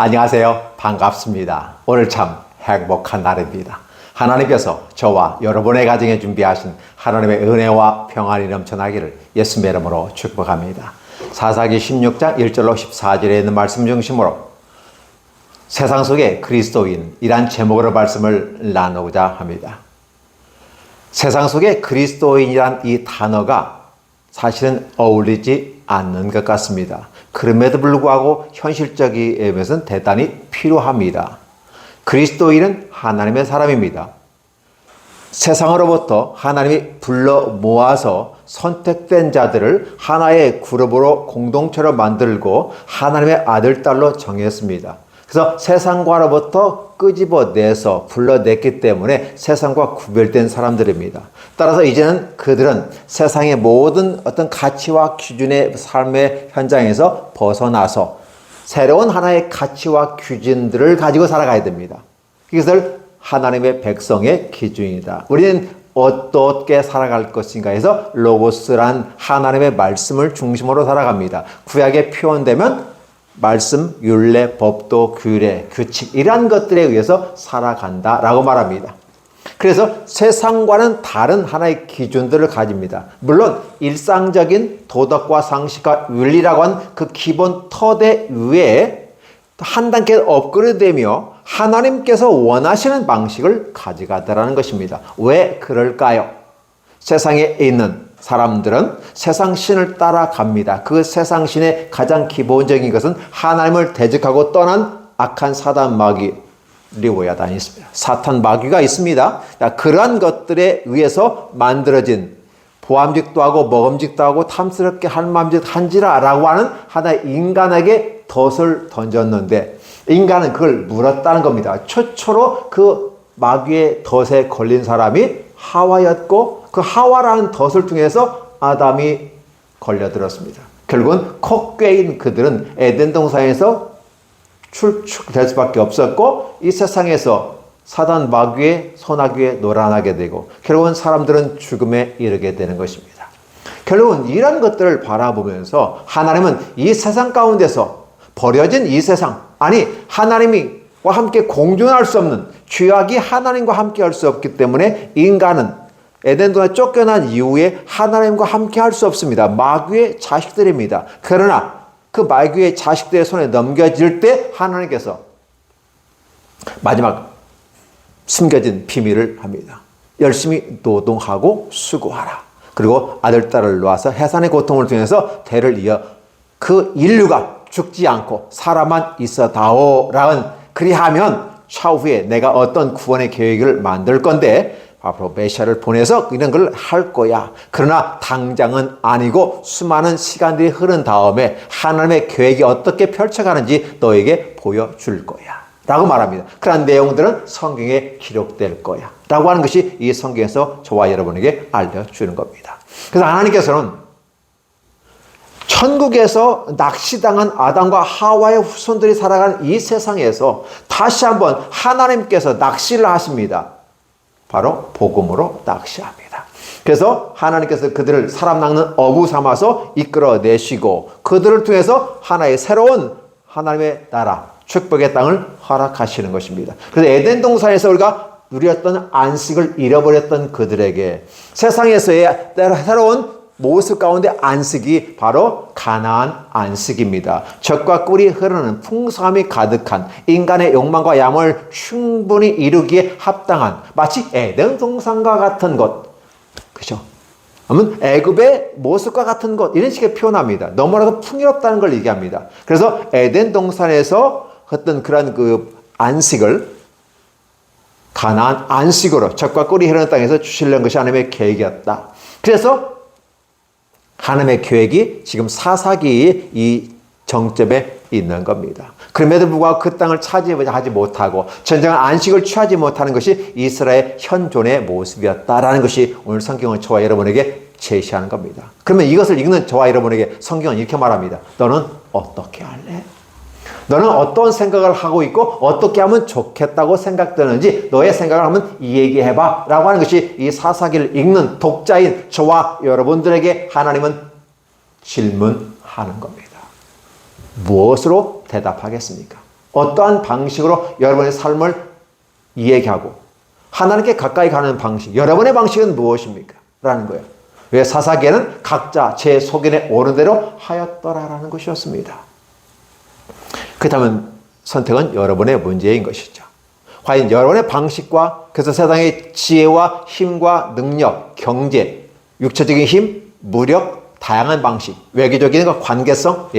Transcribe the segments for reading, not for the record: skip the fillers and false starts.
안녕하세요. 반갑습니다. 오늘 참 행복한 날입니다. 하나님께서 저와 여러분의 가정에 준비하신 하나님의 은혜와 평안이 넘쳐나기를 예수님의 이름으로 축복합니다. 사사기 16장 1절로 14절에 있는 말씀 중심으로 세상 속의 그리스도인이란 제목으로 말씀을 나누고자 합니다. 세상 속의 그리스도인이란 이 단어가 사실은 어울리지 않는 것 같습니다. 그럼에도 불구하고 현실적인 것은 대단히 필요합니다. 그리스도인은 하나님의 사람입니다. 세상으로부터 하나님이 불러 모아서 선택된 자들을 하나의 그룹으로 공동체로 만들고 하나님의 아들, 딸로 정했습니다. 그래서 세상과로부터 끄집어내서 불러냈기 때문에 세상과 구별된 사람들입니다. 따라서 이제는 그들은 세상의 모든 어떤 가치와 기준의 삶의 현장에서 벗어나서 새로운 하나의 가치와 기준들을 가지고 살아가야 됩니다. 이것을 하나님의 백성의 기준이다. 우리는 어떻게 살아갈 것인가 해서 로고스란 하나님의 말씀을 중심으로 살아갑니다. 구약에 표현되면 말씀, 율례, 법도, 규례, 규칙 이러한 것들에 의해서 살아간다라고 말합니다. 그래서 세상과는 다른 하나의 기준들을 가집니다. 물론 일상적인 도덕과 상식과 윤리라고 하는 그 기본 터대 위에 한 단계 업그레이드되며 하나님께서 원하시는 방식을 가져가더라는 것입니다. 왜 그럴까요? 세상에 있는 사람들은 세상 신을 따라갑니다. 그 세상 신의 가장 기본적인 것은 하나님을 대적하고 떠난 악한 사단 마귀 리오야단이 있습니다. 사탄 마귀가 있습니다. 그러한 것들에 의해서 만들어진 보암직도 하고 먹음직도 하고 탐스럽게 할맘짓 한지라라고 하는 하나의 인간에게 덫을 던졌는데 인간은 그걸 물었다는 겁니다. 최초로 그 마귀의 덫에 걸린 사람이 하와였고 그 하와라는 덫을 통해서 아담이 걸려들었습니다. 결국은 코꾀인 그들은 에덴 동산에서 출축될 수밖에 없었고 이 세상에서 사단 마귀의 소나귀에 노란하게 되고 결국은 사람들은 죽음에 이르게 되는 것입니다. 결국은 이런 것들을 바라보면서 하나님은 이 세상 가운데서 버려진 이 세상, 아니 하나님과 함께 공존할 수 없는 죄악이 하나님과 함께 할 수 없기 때문에 인간은 에덴 동산에 쫓겨난 이후에 하나님과 함께 할 수 없습니다. 마귀의 자식들입니다. 그러나 그 마귀의 자식들의 손에 넘겨질 때 하나님께서 마지막 숨겨진 비밀을 합니다. 열심히 노동하고 수고하라. 그리고 아들, 딸을 놓아서 해산의 고통을 통해서 대를 이어 그 인류가 죽지 않고 살아만 있어다오라는 그리하면 차후에 내가 어떤 구원의 계획을 만들 건데 앞으로 메시아를 보내서 이런 걸 할 거야. 그러나 당장은 아니고 수많은 시간들이 흐른 다음에 하나님의 계획이 어떻게 펼쳐가는지 너에게 보여줄 거야 라고 말합니다. 그런 내용들은 성경에 기록될 거야 라고 하는 것이 이 성경에서 저와 여러분에게 알려주는 겁니다. 그래서 하나님께서는 천국에서 낚시당한 아담과 하와의 후손들이 살아가는 이 세상에서 다시 한번 하나님께서 낚시를 하십니다. 바로 복음으로 낚시합니다. 그래서 하나님께서 그들을 사람 낚는 어구 삼아서 이끌어내시고 그들을 통해서 하나의 새로운 하나님의 나라, 축복의 땅을 허락하시는 것입니다. 그래서 에덴 동산에서 우리가 누렸던 안식을 잃어버렸던 그들에게 세상에서의 새로운 모습 가운데 안식이 바로 가나안 안식입니다. 젖과 꿀이 흐르는 풍성함이 가득한 인간의 욕망과 야망을 충분히 이루기에 합당한 마치 에덴 동산과 같은 곳, 그렇죠? 아니면 애굽의 모습과 같은 곳 이런 식의 표현합니다. 너무나도 풍요롭다는 걸 얘기합니다. 그래서 에덴 동산에서 어떤 그런 그 안식을 가나안 안식으로 젖과 꿀이 흐르는 땅에서 주시려는 것이 하나님의 계획이었다. 그래서 하나님의 계획이 지금 사사기의 이 정점에 있는 겁니다. 그럼에도 불구하고 그 땅을 차지하지 못하고 진정한 안식을 취하지 못하는 것이 이스라엘 현존의 모습이었다라는 것이 오늘 성경은 저와 여러분에게 제시하는 겁니다. 그러면 이것을 읽는 저와 여러분에게 성경은 이렇게 말합니다. 너는 어떻게 할래? 너는 어떤 생각을 하고 있고 어떻게 하면 좋겠다고 생각되는지 너의 생각을 한번 얘기해봐 라고 하는 것이 이 사사기를 읽는 독자인 저와 여러분들에게 하나님은 질문하는 겁니다. 무엇으로 대답하겠습니까? 어떠한 방식으로 여러분의 삶을 이야기하고 하나님께 가까이 가는 방식, 여러분의 방식은 무엇입니까? 라는 거예요. 왜 사사기에는 각자 제 소견에 오른 대로 하였더라라는 것이었습니다. 그렇다면 선택은 여러분의 문제인 것이죠. 과연 여러분의 방식과 그래서 세상의 지혜와 힘과 능력, 경제, 육체적인 힘, 무력, 다양한 방식, 외교적인 관계성,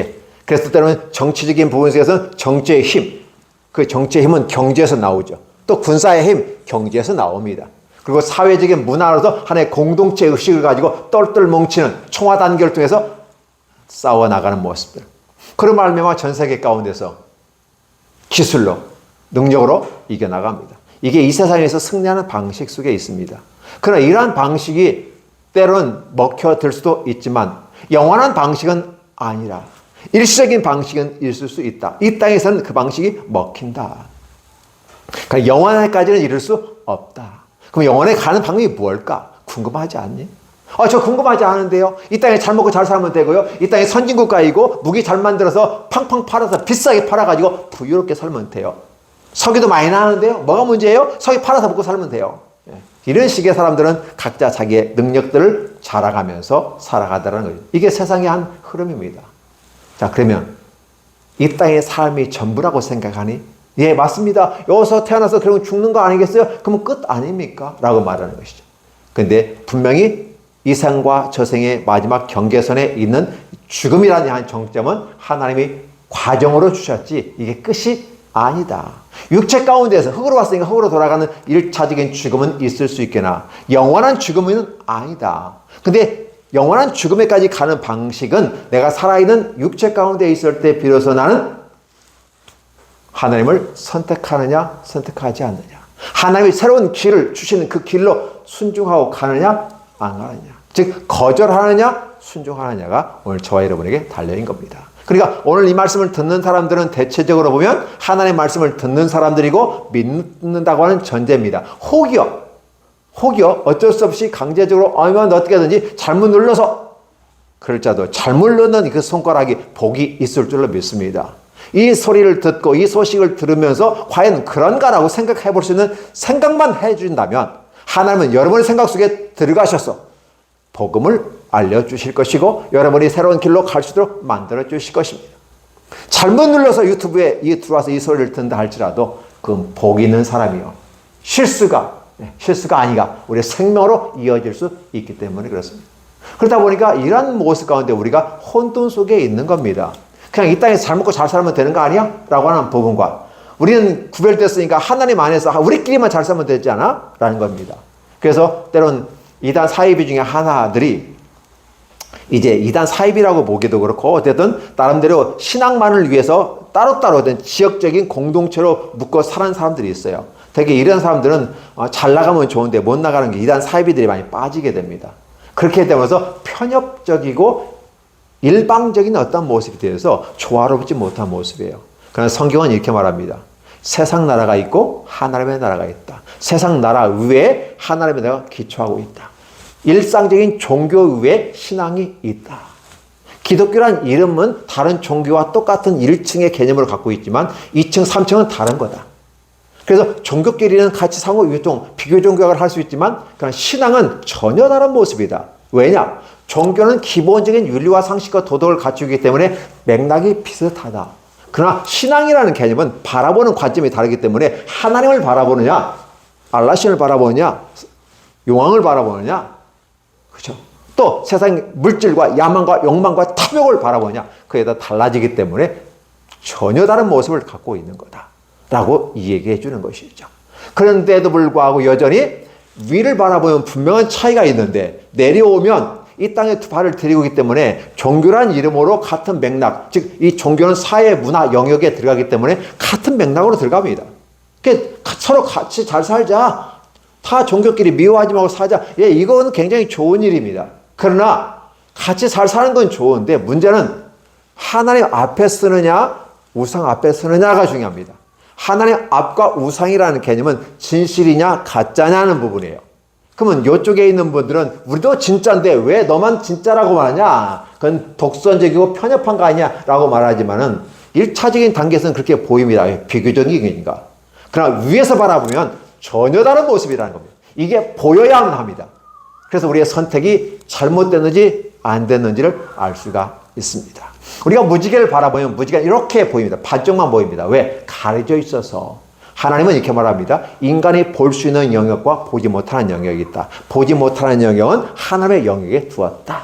그래서 때로는 정치적인 부분 속에서는 정치의 힘, 그 정치의 힘은 경제에서 나오죠. 또 군사의 힘, 경제에서 나옵니다. 그리고 사회적인 문화로서 하나의 공동체 의식을 가지고 똘똘 뭉치는 총화단결을 통해서 싸워나가는 모습들. 그런 말미암아 전 세계 가운데서 기술로, 능력으로 이겨나갑니다. 이게 이 세상에서 승리하는 방식 속에 있습니다. 그러나 이러한 방식이 때로는 먹혀들 수도 있지만 영원한 방식은 아니라 일시적인 방식은 있을 수 있다. 이 땅에서는 그 방식이 먹힌다. 그러니까 영원에까지는 이룰 수 없다. 그럼 영원에 가는 방법이 뭘까? 궁금하지 않니? 저 궁금하지 않은데요. 이 땅에 잘 먹고 잘 살면 되고요. 이 땅에 선진국가이고 무기 잘 만들어서 팡팡 팔아서 비싸게 팔아가지고 부유롭게 살면 돼요. 석유도 많이 나는데요. 뭐가 문제예요? 석유 팔아서 먹고 살면 돼요. 이런 식의 사람들은 각자 자기의 능력들을 자랑하면서 살아가더라는 거예요. 이게 세상의 한 흐름입니다. 자, 그러면 이 땅의 삶이 전부라고 생각하니? 예, 맞습니다. 여기서 태어나서 결국 죽는 거 아니겠어요? 그러면 끝 아닙니까? 라고 말하는 것이죠. 근데 분명히 이 생과 저 생의 마지막 경계선에 있는 죽음이라는 한 정점은 하나님이 과정으로 주셨지 이게 끝이 아니다. 육체 가운데서 흙으로 왔으니까 흙으로 돌아가는 1차적인 죽음은 있을 수 있겠나 영원한 죽음은 아니다. 근데 영원한 죽음에까지 가는 방식은 내가 살아있는 육체 가운데 있을 때 비로소 나는 하나님을 선택하느냐 선택하지 않느냐, 하나님이 새로운 길을 주시는 그 길로 순종하고 가느냐 안 가느냐, 즉 거절하느냐 순종하느냐가 오늘 저와 여러분에게 달려있는 겁니다. 그러니까 오늘 이 말씀을 듣는 사람들은 대체적으로 보면 하나님의 말씀을 듣는 사람들이고 믿는다고 하는 전제입니다. 혹여 어쩔 수 없이 강제적으로 아니면 어떻게든지 잘못 눌러서 글자도 잘못 누르는 그 손가락이 복이 있을 줄로 믿습니다. 이 소리를 듣고 이 소식을 들으면서 과연 그런가라고 생각해 볼 수 있는 생각만 해준다면 하나님은 여러분의 생각 속에 들어가셔서 복음을 알려주실 것이고 여러분이 새로운 길로 갈 수 있도록 만들어 주실 것입니다. 잘못 눌러서 유튜브에 들어와서 이 소리를 듣는다 할지라도 그건 복 있는 사람이요, 실수가 아니라 우리의 생명으로 이어질 수 있기 때문에 그렇습니다. 그러다 보니까 이런 모습 가운데 우리가 혼돈 속에 있는 겁니다. 그냥 이 땅에서 잘 먹고 잘 살면 되는 거 아니야? 라고 하는 부분과 우리는 구별됐으니까 하나님 안에서 우리끼리만 잘 살면 되지 않아? 라는 겁니다. 그래서 때론 이단 사이비 중에 하나들이 이제 이단 사이비라고 보기도 그렇고 어쨌든 나름대로 신앙만을 위해서 따로따로 어떤 지역적인 공동체로 묶어 사는 사람들이 있어요. 되게 이런 사람들은 잘 나가면 좋은데 못 나가는 게 이단 사이비들이 많이 빠지게 됩니다. 그렇게 되면서 편협적이고 일방적인 어떤 모습이 되어서 조화롭지 못한 모습이에요. 그러나 성경은 이렇게 말합니다. 세상 나라가 있고 하나님의 나라가 있다. 세상 나라 위에 하나님의 나라가 기초하고 있다. 일상적인 종교 위에 신앙이 있다. 기독교란 이름은 다른 종교와 똑같은 1층의 개념을 갖고 있지만 2층, 3층은 다른 거다. 그래서 종교끼리는 같이 상호유종, 비교 종교학을 할 수 있지만 그러나 신앙은 전혀 다른 모습이다. 왜냐? 종교는 기본적인 윤리와 상식과 도덕을 갖추기 때문에 맥락이 비슷하다. 그러나 신앙이라는 개념은 바라보는 관점이 다르기 때문에 하나님을 바라보느냐, 알라신을 바라보느냐, 용왕을 바라보느냐, 그렇죠? 또 세상 물질과 야망과 욕망과 탐욕을 바라보느냐, 그에 다 달라지기 때문에 전혀 다른 모습을 갖고 있는 거다라고 얘기해 주는 것이죠. 그런데도 불구하고 여전히 위를 바라보면 분명한 차이가 있는데 내려오면 이 땅에 발을 들이고 있기 때문에 종교란 이름으로 같은 맥락, 즉 이 종교는 사회, 문화 영역에 들어가기 때문에 같은 맥락으로 들어갑니다. 서로 같이 잘 살자. 타 종교끼리 미워하지 말고 사자. 예, 이건 굉장히 좋은 일입니다. 그러나 같이 잘 사는 건 좋은데 문제는 하나님 앞에 쓰느냐 우상 앞에 쓰느냐가 중요합니다. 하나님 앞과 우상이라는 개념은 진실이냐 가짜냐는 부분이에요. 그러면 이쪽에 있는 분들은 우리도 진짜인데 왜 너만 진짜라고 말하냐? 그건 독선적이고 편협한 거 아니야? 라고 말하지만은 1차적인 단계에서는 그렇게 보입니다. 비교적인 얘기니까. 그러나 위에서 바라보면 전혀 다른 모습이라는 겁니다. 이게 보여야만 합니다. 그래서 우리의 선택이 잘못됐는지 안 됐는지를 알 수가 있습니다. 우리가 무지개를 바라보면 무지개가 이렇게 보입니다. 반쪽만 보입니다. 왜? 가려져 있어서. 하나님은 이렇게 말합니다. 인간이 볼 수 있는 영역과 보지 못하는 영역이 있다. 보지 못하는 영역은 하나님의 영역에 두었다.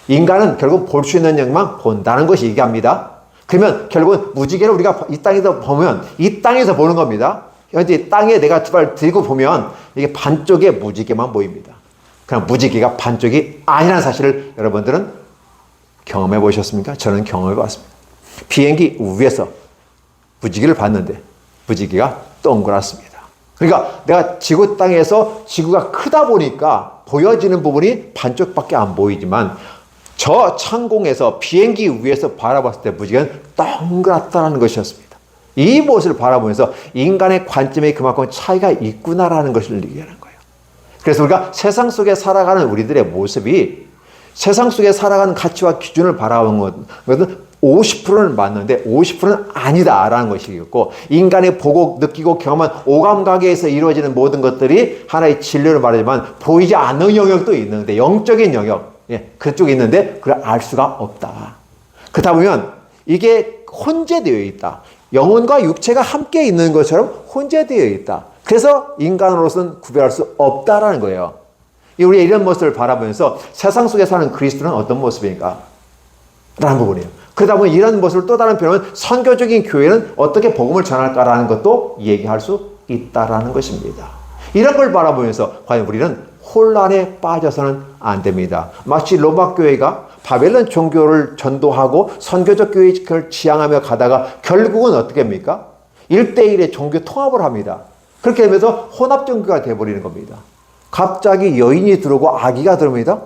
인간은 결국 볼 수 있는 영역만 본다는 것이 얘기합니다. 그러면 결국은 무지개를 우리가 이 땅에서 보면 이 땅에서 보는 겁니다. 현재 땅에 내가 두 발 들고 보면 이게 반쪽의 무지개만 보입니다. 그럼 무지개가 반쪽이 아니라는 사실을 여러분들은 경험해 보셨습니까? 저는 경험해 봤습니다. 비행기 위에서 무지개를 봤는데 무지개가 동그랗습니다. 그러니까 내가 지구 땅에서 지구가 크다 보니까 보여지는 부분이 반쪽밖에 안 보이지만 저 창공에서 비행기 위에서 바라봤을 때 무지개는 동그랗다는 것이었습니다. 이 모습을 바라보면서 인간의 관점에 그만큼 차이가 있구나라는 것을 얘기하는 거예요. 그래서 우리가 세상 속에 살아가는 우리들의 모습이 세상 속에 살아가는 가치와 기준을 바라보는 것은 50%는 맞는데 50%는 아니다라는 것이겠고, 인간이 보고 느끼고 경험한 오감가계에서 이루어지는 모든 것들이 하나의 진리를 말하지만 보이지 않는 영역도 있는데, 영적인 영역, 그쪽에 있는데 그걸 알 수가 없다. 그렇다 보면 이게 혼재되어 있다. 영혼과 육체가 함께 있는 것처럼 혼재되어 있다. 그래서 인간으로서는 구별할 수 없다라는 거예요. 우리가 이런 모습을 바라보면서 세상 속에 사는 그리스도는 어떤 모습인가? 라는 부분이에요. 그러다 보니 이런 모습을 또 다른 표현은 선교적인 교회는 어떻게 복음을 전할까라는 것도 얘기할 수 있다라는 것입니다. 이런 걸 바라보면서 과연 우리는 혼란에 빠져서는 안 됩니다. 마치 로마 교회가 바벨론 종교를 전도하고 선교적 교회를 지향하며 가다가 결국은 어떻게 합니까? 1대1의 종교 통합을 합니다. 그렇게 되면서 혼합 종교가 되어버리는 겁니다. 갑자기 여인이 들어오고 아기가 들어옵니다.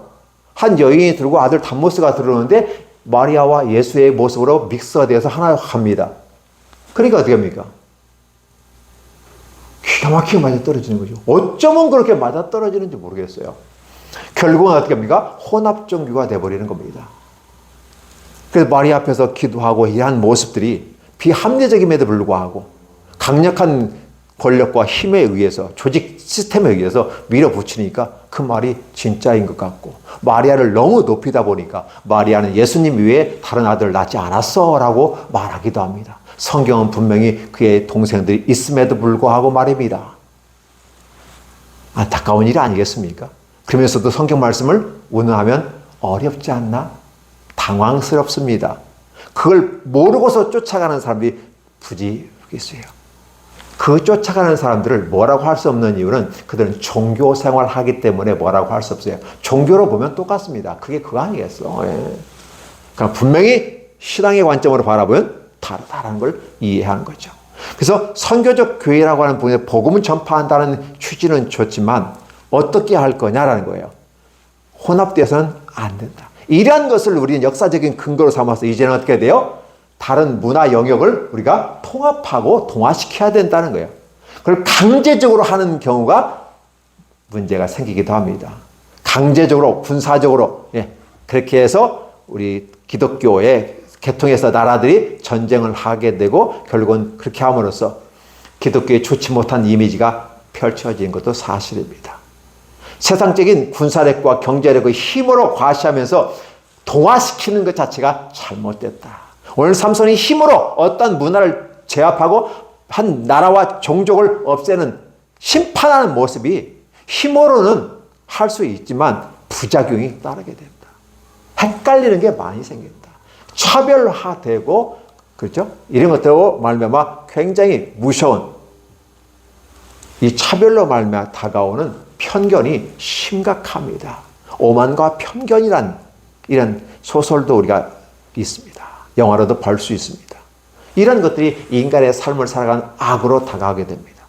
한 여인이 들어오고 아들 담모스가 들어오는데 마리아와 예수의 모습으로 믹스가 되어서 하나 합니다. 그러니까 어떻게 합니까? 기가 막히게 맞아떨어지는 거죠. 어쩌면 그렇게 맞아떨어지는지 모르겠어요. 결국은 어떻게 합니까? 혼합 종교가 되어버리는 겁니다. 그래서 마리아 앞에서 기도하고 이러한 모습들이 비합리적임에도 불구하고 강력한 권력과 힘에 의해서, 조직 시스템에 의해서 밀어붙이니까 그 말이 진짜인 것 같고, 마리아를 너무 높이다 보니까 마리아는 예수님 외에 다른 아들을 낳지 않았어 라고 말하기도 합니다. 성경은 분명히 그의 동생들이 있음에도 불구하고 말입니다. 안타까운 일이 아니겠습니까? 그러면서도 성경 말씀을 운운하면 어렵지 않나? 당황스럽습니다. 그걸 모르고서 쫓아가는 사람들이 부지기수예요. 그 쫓아가는 사람들을 뭐라고 할 수 없는 이유는 그들은 종교 생활을 하기 때문에 뭐라고 할 수 없어요. 종교로 보면 똑같습니다. 그게 그거 아니겠어. 그러니까 분명히 신앙의 관점으로 바라보면 다르다는 걸 이해하는 거죠. 그래서 선교적 교회라고 하는 부분에 복음을 전파한다는 취지는 좋지만 어떻게 할 거냐라는 거예요. 혼합돼서는 안 된다. 이러한 것을 우리는 역사적인 근거로 삼아서 이제는 어떻게 돼요? 다른 문화 영역을 우리가 통합하고 동화시켜야 된다는 거예요. 그걸 강제적으로 하는 경우가 문제가 생기기도 합니다. 강제적으로, 군사적으로, 그렇게 해서 우리 기독교의 계통에서 나라들이 전쟁을 하게 되고 결국은 그렇게 함으로써 기독교의 좋지 못한 이미지가 펼쳐진 것도 사실입니다. 세상적인 군사력과 경제력의 힘으로 과시하면서 동화시키는 것 자체가 잘못됐다. 오늘 삼손이 힘으로 어떤 문화를 제압하고 한 나라와 종족을 없애는, 심판하는 모습이 힘으로는 할 수 있지만 부작용이 따르게 된다. 헷갈리는 게 많이 생긴다. 차별화되고, 그렇죠? 이런 것들로 말미암아 굉장히 무서운, 이 차별로 말미암아 다가오는 편견이 심각합니다. 오만과 편견이란 이런 소설도 우리가 있습니다. 영화로도 볼 수 있습니다. 이런 것들이 인간의 삶을 살아가는 악으로 다가오게 됩니다.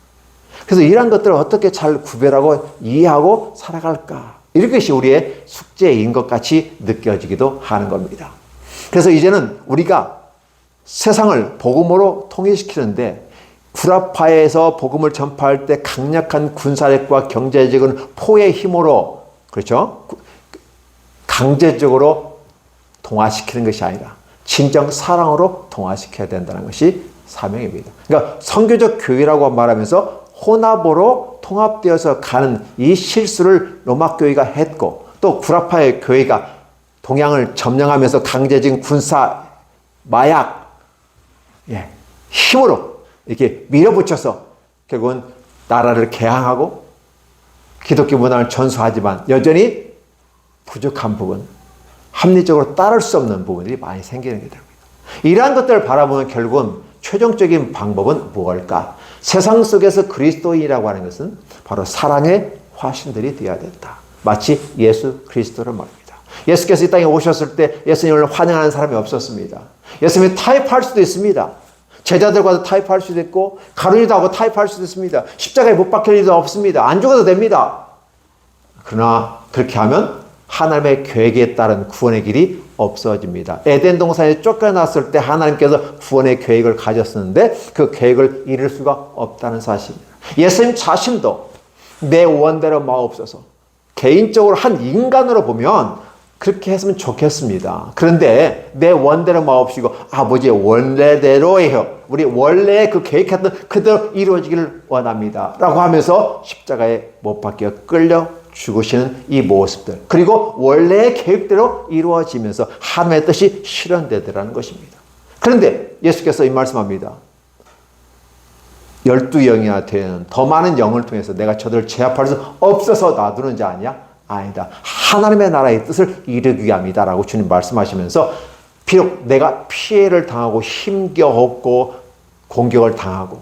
그래서 이런 것들을 어떻게 잘 구별하고 이해하고 살아갈까? 이것이 우리의 숙제인 것 같이 느껴지기도 하는 겁니다. 그래서 이제는 우리가 세상을 복음으로 통일시키는데 구라파에서 복음을 전파할 때 강력한 군사력과 경제적인 포의 힘으로, 그렇죠? 강제적으로 동화시키는 것이 아니라 진정 사랑으로 통화시켜야 된다는 것이 사명입니다. 그러니까 선교적 교회라고 말하면서 혼합으로 통합되어서 가는 이 실수를 로마 교회가 했고, 또 구라파의 교회가 동양을 점령하면서 강제적인 군사, 마약, 힘으로 이렇게 밀어붙여서 결국은 나라를 개항하고 기독교 문화를 전수하지만 여전히 부족한 부분, 합리적으로 따를 수 없는 부분들이 많이 생기는 게 됩니다. 이러한 것들을 바라보면 결국은 최종적인 방법은 무엇일까? 세상 속에서 그리스도인이라고 하는 것은 바로 사랑의 화신들이 되어야 된다. 마치 예수 그리스도를 말입니다. 예수께서 이 땅에 오셨을 때 예수님을 환영하는 사람이 없었습니다. 예수님이 타협할 수도 있습니다. 제자들과도 타협할 수도 있고 가룟유다도 하고 타협할 수도 있습니다. 십자가에 못 박힐 일도 없습니다. 안 죽어도 됩니다. 그러나 그렇게 하면 하나님의 계획에 따른 구원의 길이 없어집니다. 에덴 동산에 쫓겨났을 때 하나님께서 구원의 계획을 가졌었는데 그 계획을 이룰 수가 없다는 사실입니다. 예수님 자신도 내 원대로 마옵소서, 개인적으로 한 인간으로 보면 그렇게 했으면 좋겠습니다. 그런데 내 원대로 마옵시고 아버지의 원래대로예요. 우리 원래 그 계획했던 그대로 이루어지기를 원합니다. 라고 하면서 십자가에 못 박혀 끌려 죽으시는 이 모습들, 그리고 원래의 계획대로 이루어지면서 하나님의 뜻이 실현되더라는 것입니다. 그런데 예수께서 이 말씀합니다. 12영이나 되는 더 많은 영을 통해서 내가 저들을 제압할 수 없어서 놔두는 자 아니야? 아니다. 하나님의 나라의 뜻을 이루기 위함이다 라고 주님 말씀하시면서 비록 내가 피해를 당하고 힘겨웠고 공격을 당하고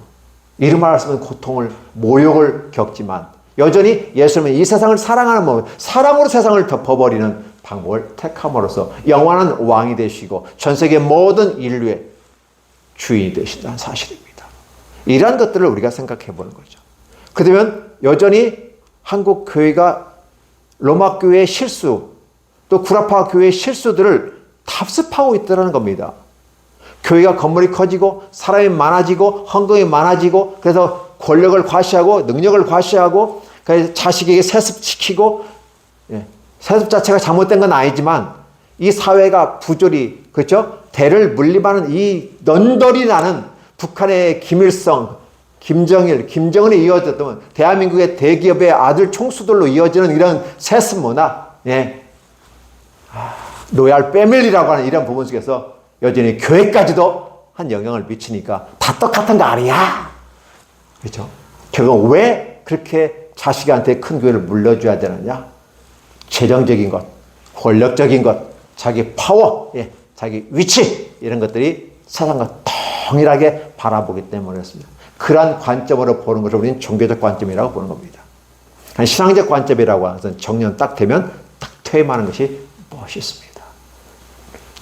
이름할 수 없는 고통을, 모욕을 겪지만 여전히 예수님은 이 세상을 사랑하는 마음, 사랑으로 세상을 덮어버리는 방법을 택함으로써 영원한 왕이 되시고 전 세계 모든 인류의 주인이 되신다는 사실입니다. 이러한 것들을 우리가 생각해 보는 거죠. 그러면 여전히 한국 교회가 로마 교회의 실수, 또 구라파 교회의 실수들을 답습하고 있다는 겁니다. 교회가 건물이 커지고 사람이 많아지고 헌금이 많아지고 그래서 권력을 과시하고 능력을 과시하고 그래서 자식에게 세습시키고, 세습 자체가 잘못된 건 아니지만 이 사회가 부조리, 그렇죠? 대를 물림하는 이 넌덜이 나는 북한의 김일성, 김정일, 김정은에 이어졌던 대한민국의 대기업의 아들 총수들로 이어지는 이런 세습 문화, 로얄 패밀리라고 하는 이런 부분 속에서 여전히 교회까지도 한 영향을 미치니까 다 똑같은 거 아니야. 그렇죠? 결국 왜 그렇게 자식한테 큰 교회를 물려줘야 되느냐? 재정적인 것, 권력적인 것, 자기 파워, 자기 위치, 이런 것들이 세상과 동일하게 바라보기 때문에 그렇습니다. 그러한 관점으로 보는 것을 우리는 종교적 관점이라고 보는 겁니다. 신앙적 관점이라고 하는 것은 정년 딱 되면 딱 퇴임하는 것이 멋있습니다.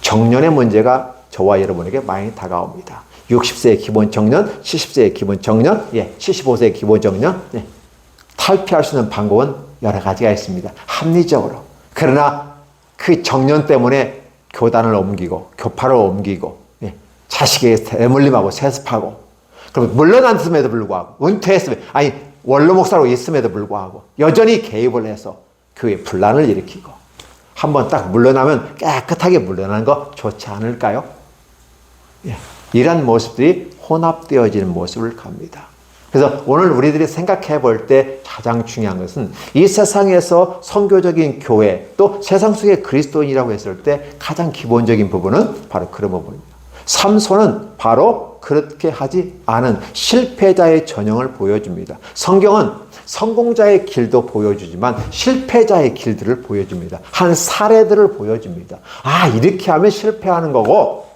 정년의 문제가 저와 여러분에게 많이 다가옵니다. 60세의 기본 정년, 70세의 기본 정년, 75세의 기본 정년. 탈피할 수 있는 방법은 여러 가지가 있습니다. 합리적으로. 그러나 그 정년 때문에 교단을 옮기고 교파를 옮기고 자식에게 대물림하고 세습하고, 그럼 물러났음에도 불구하고 은퇴했음에도, 아니 원로 목사로 있음에도 불구하고 여전히 개입을 해서 교회 분란을 일으키고, 한번 딱 물러나면 깨끗하게 물러나는 거 좋지 않을까요? 이런 모습들이 혼합되어지는 모습을 갑니다. 그래서 오늘 우리들이 생각해 볼 때 가장 중요한 것은 이 세상에서 선교적인 교회, 또 세상 속의 그리스도인이라고 했을 때 가장 기본적인 부분은 바로 그런 부분입니다. 삼손은 바로 그렇게 하지 않은 실패자의 전형을 보여줍니다. 성경은 성공자의 길도 보여주지만 실패자의 길들을 보여줍니다. 한 사례들을 보여줍니다. 아, 이렇게 하면 실패하는 거고,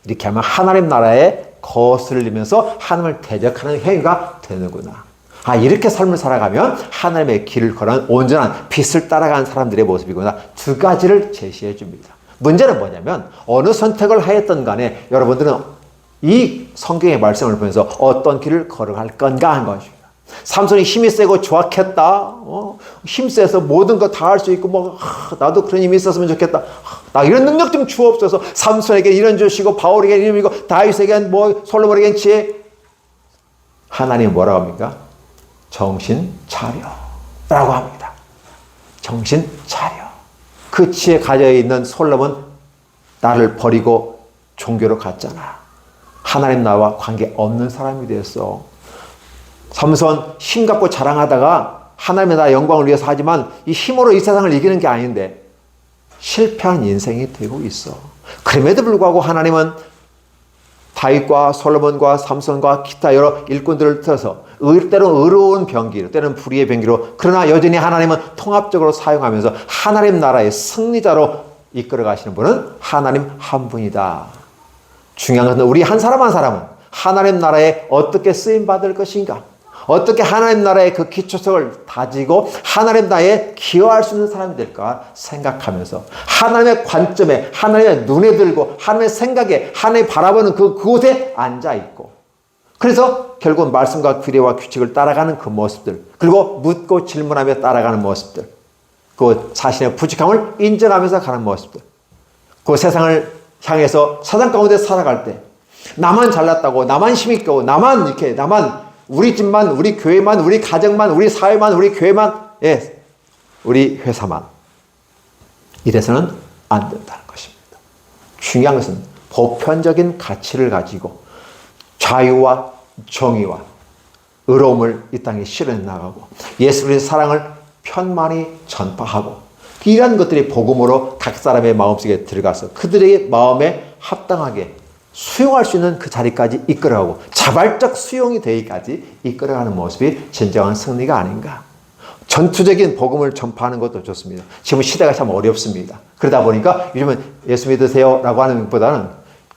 이렇게 하면 하나님 나라에 거슬리면서 하나님을 대적하는 행위가 되는구나. 아, 이렇게 삶을 살아가면 하나님의 길을 걸어가는 온전한 빛을 따라가는 사람들의 모습이구나. 두 가지를 제시해 줍니다. 문제는 뭐냐면 어느 선택을 하였던 간에 여러분들은 이 성경의 말씀을 보면서 어떤 길을 걸어갈 건가 하는 것입니다. 삼손이 힘이 세고 조악했다. 힘세서 모든 거 다 할 수 있고 나도 그런 힘이 있었으면 좋겠다. 나 이런 능력 좀 주옵소서. 삼손에게 이런 주시고 바울에게 이런 주시고 다윗에게 솔로몬에게 지혜. 하나님 뭐라고 합니까? 정신 차려라고 합니다. 정신 차려. 그 지혜 가져 있는 솔로몬 나를 버리고 종교로 갔잖아. 하나님 나와 관계 없는 사람이 되었어. 삼손 힘 갖고 자랑하다가 하나님의 나라 영광을 위해서 하지만 이 힘으로 이 세상을 이기는 게 아닌데 실패한 인생이 되고 있어. 그럼에도 불구하고 하나님은 다윗과 솔로몬과 삼손과 기타 여러 일꾼들을 틀어서 때로는 의로운 병기로, 때로는 불의의 병기로, 그러나 여전히 하나님은 통합적으로 사용하면서 하나님 나라의 승리자로 이끌어 가시는 분은 하나님 한 분이다. 중요한 것은 우리 한 사람 한 사람은 하나님 나라에 어떻게 쓰임받을 것인가, 어떻게 하나님 나라의 그 기초석을 다지고 하나님 나라에 기여할 수 있는 사람이 될까 생각하면서 하나님의 관점에, 하나님의 눈에 들고 하나님의 생각에, 하나님이 바라보는 그곳에 앉아있고, 그래서 결국 말씀과 규례와 규칙을 따라가는 그 모습들, 그리고 묻고 질문하며 따라가는 모습들, 그 자신의 부족함을 인정하면서 가는 모습들, 그 세상을 향해서 사장 가운데 살아갈 때 나만 잘났다고, 나만 힘있고, 나만 우리 집만, 우리 교회만, 우리 가정만, 우리 사회만, 우리 교회만, 예, 우리 회사만, 이래서는 안 된다는 것입니다. 중요한 것은 보편적인 가치를 가지고 자유와 정의와 의로움을 이 땅에 실현해 나가고 예수 그리스도의 사랑을 편만히 전파하고, 이러한 것들이 복음으로 각 사람의 마음속에 들어가서 그들의 마음에 합당하게 수용할 수 있는 그 자리까지 이끌어가고 자발적 수용이 되기까지 이끌어가는 모습이 진정한 승리가 아닌가. 전투적인 복음을 전파하는 것도 좋습니다. 지금 시대가 참 어렵습니다. 그러다 보니까 요즘은 예수 믿으세요 라고 하는 것보다는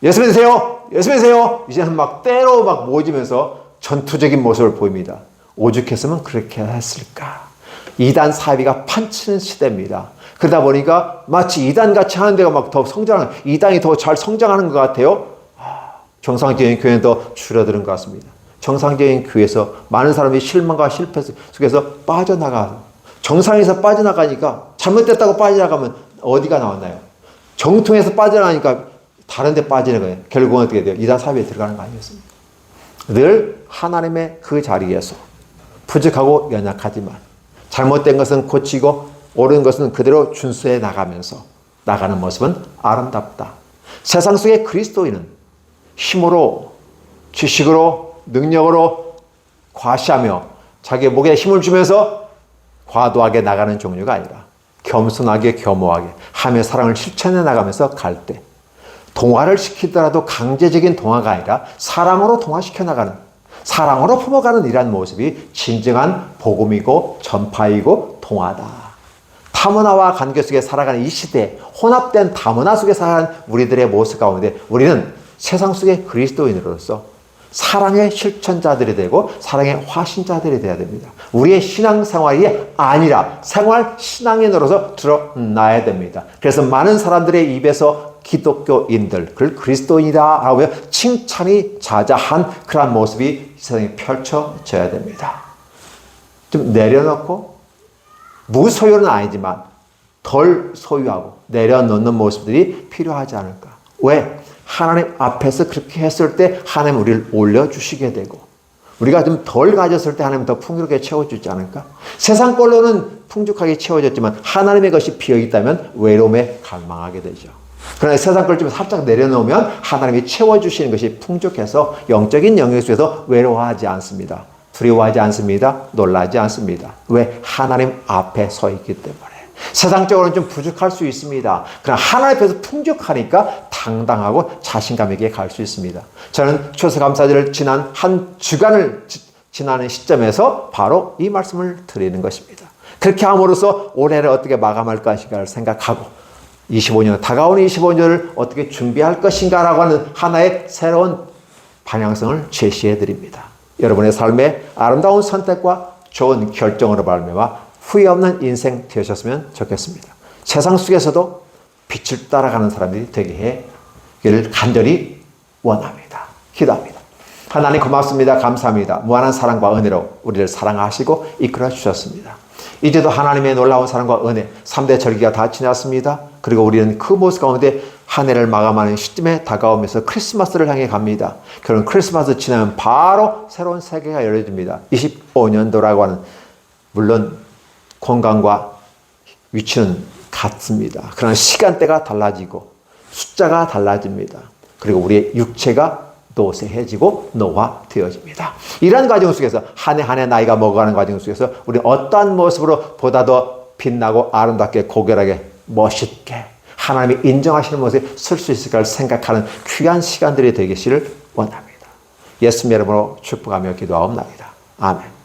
예수 믿으세요! 예수 믿으세요! 이제는 막 때로 막 모집면서 전투적인 모습을 보입니다. 오죽했으면 그렇게 했을까. 이단 사비가 판치는 시대입니다. 그러다 보니까 마치 이단같이 하는 데가 막 더 성장하는, 이단이 더 잘 성장하는 것 같아요. 정상적인 교회는 더 줄어드는 것 같습니다. 정상적인 교회에서 많은 사람이 실망과 실패 속에서 빠져나가, 정상에서 빠져나가니까, 잘못됐다고 빠져나가면 어디가 나왔나요? 정통에서 빠져나가니까 다른 데 빠지는 거예요. 결국은 어떻게 돼요? 이단 사비에 들어가는 거 아니겠습니까? 늘 하나님의 그 자리에서 부족하고 연약하지만 잘못된 것은 고치고 옳은 것은 그대로 준수해 나가면서 나가는 모습은 아름답다. 세상 속의 그리스도인은 힘으로, 지식으로, 능력으로 과시하며 자기의 목에 힘을 주면서 과도하게 나가는 종류가 아니라 겸손하게, 겸허하게 하며 사랑을 실천해 나가면서 갈 때, 동화를 시키더라도 강제적인 동화가 아니라 사랑으로 동화시켜 나가는, 사랑으로 품어가는 이러한 모습이 진정한 복음이고 전파이고 동화다. 타문화와 관계 속에 살아가는 이 시대, 혼합된 다문화 속에 살아가는 우리들의 모습 가운데 우리는 세상 속의 그리스도인으로서 사랑의 실천자들이 되고 사랑의 화신자들이 되어야 됩니다. 우리의 신앙생활이 아니라 생활 신앙인으로서 드러나야 됩니다. 그래서 많은 사람들의 입에서 기독교인들, 그걸 그리스도인이다 하며 칭찬이 자자한 그러한 모습이 세상에 펼쳐져야 됩니다. 좀 내려놓고, 무소유는 아니지만 덜 소유하고 내려놓는 모습들이 필요하지 않을까. 왜? 하나님 앞에서 그렇게 했을 때 하나님 우리를 올려주시게 되고, 우리가 좀 덜 가졌을 때 하나님 더 풍요롭게 채워주지 않을까? 세상 걸로는 풍족하게 채워졌지만 하나님의 것이 비어있다면 외로움에 갈망하게 되죠. 그러나 세상 걸 좀 살짝 내려놓으면 하나님이 채워주시는 것이 풍족해서 영적인 영역 속에서 외로워하지 않습니다. 두려워하지 않습니다. 놀라지 않습니다. 왜? 하나님 앞에 서 있기 때문에. 세상적으로는 좀 부족할 수 있습니다. 그러나 하나님 앞에서 풍족하니까 당당하고 자신감 있게 갈 수 있습니다. 저는 추수감사절을 지난 한 주간을 지나는 시점에서 바로 이 말씀을 드리는 것입니다. 그렇게 함으로써 올해를 어떻게 마감할 것인가를 생각하고 25년, 다가오는 25년을 어떻게 준비할 것인가라고 하는 하나의 새로운 방향성을 제시해 드립니다. 여러분의 삶에 아름다운 선택과 좋은 결정으로 발매와 후회 없는 인생 되셨으면 좋겠습니다. 세상 속에서도 빛을 따라가는 사람들이 되게 해기를 간절히 원합니다. 기도합니다. 하나님 고맙습니다. 감사합니다. 무한한 사랑과 은혜로 우리를 사랑하시고 이끌어 주셨습니다. 이제도 하나님의 놀라운 사랑과 은혜, 3대 절기가 다 지났습니다. 그리고 우리는 그 모습 가운데 한 해를 마감하는 시점에 다가오면서 크리스마스를 향해 갑니다. 그런 크리스마스 지나면 바로 새로운 세계가 열려집니다. 25년도라고 하는, 물론 공간과 위치는 같습니다. 그러나 시간대가 달라지고 숫자가 달라집니다. 그리고 우리의 육체가 노쇠해지고 노화되어집니다. 이러한 과정 속에서 한 해 한 해 나이가 먹어가는 과정 속에서 우리는 어떠한 모습으로 보다 더 빛나고 아름답게 고결하게 멋있게 하나님이 인정하시는 모습에 설 수 있을까를 생각하는 귀한 시간들이 되기를 원합니다. 예수님 이름으로 축복하며 기도하옵나이다. 아멘.